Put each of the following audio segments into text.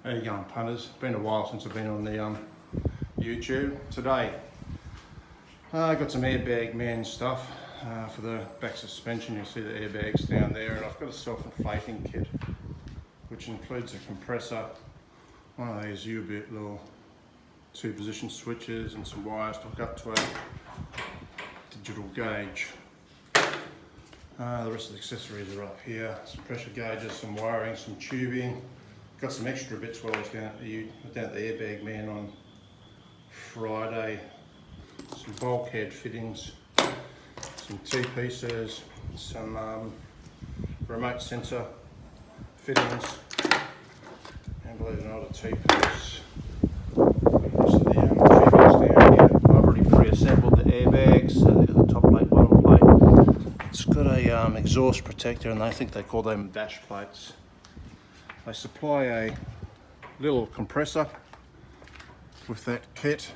How you going, punters? It's been a while since I've been on the YouTube. Today, I got some airbag man stuff for the back suspension. You'll see the airbags down there, and I've got a self-inflating kit, which includes a compressor, one of these U-bit little 2-position switches, and some wires to hook up to a digital gauge. The rest of the accessories are up here. Some pressure gauges, some wiring, some tubing. Got some extra bits while I was down at the airbag man on Friday. Some bulkhead fittings, some T-pieces, some remote sensor fittings, and believe it or not, a T-piece. Most of the tubing's down here. I've already pre-assembled the airbags, so they've got the top plate, bottom plate. It's got a exhaust protector, and I think they call them dash plates. They supply a little compressor with that kit,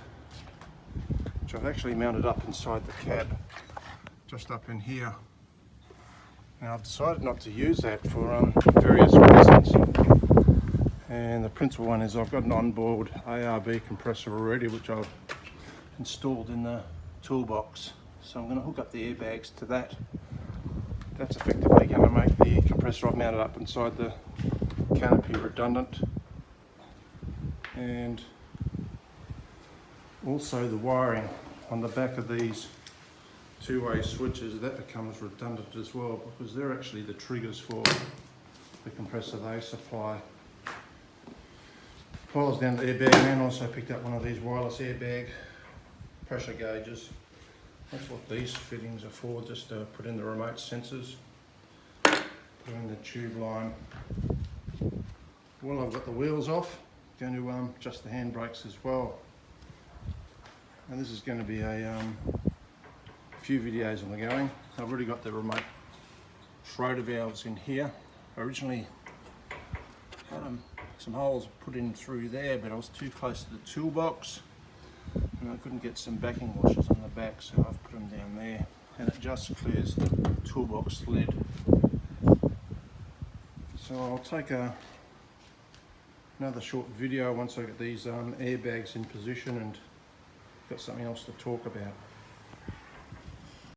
which I've actually mounted up inside the cab, just up in here. Now I've decided not to use that for various reasons. And the principal one is I've got an onboard ARB compressor already, which I've installed in the toolbox. So I'm going to hook up the airbags to that. That's effectively going to make the compressor I've mounted up inside the canopy redundant, and also the wiring on the back of these two-way switches, that becomes redundant as well, because they're actually the triggers for the compressor they supply. While I was down at the airbag man, I also picked up one of these wireless airbag pressure gauges. That's what these fittings are for, just to put in the remote sensors, put in the tube line. Well, I've got the wheels off, going to adjust the handbrakes as well. And this is going to be a few videos on the going. I've already got the remote schroeder valves in here. I originally had some holes put in through there, but I was too close to the toolbox and I couldn't get some backing washers on the back, so I've put them down there, and it just clears the toolbox lid. So I'll take another short video once I get these airbags in position and got something else to talk about.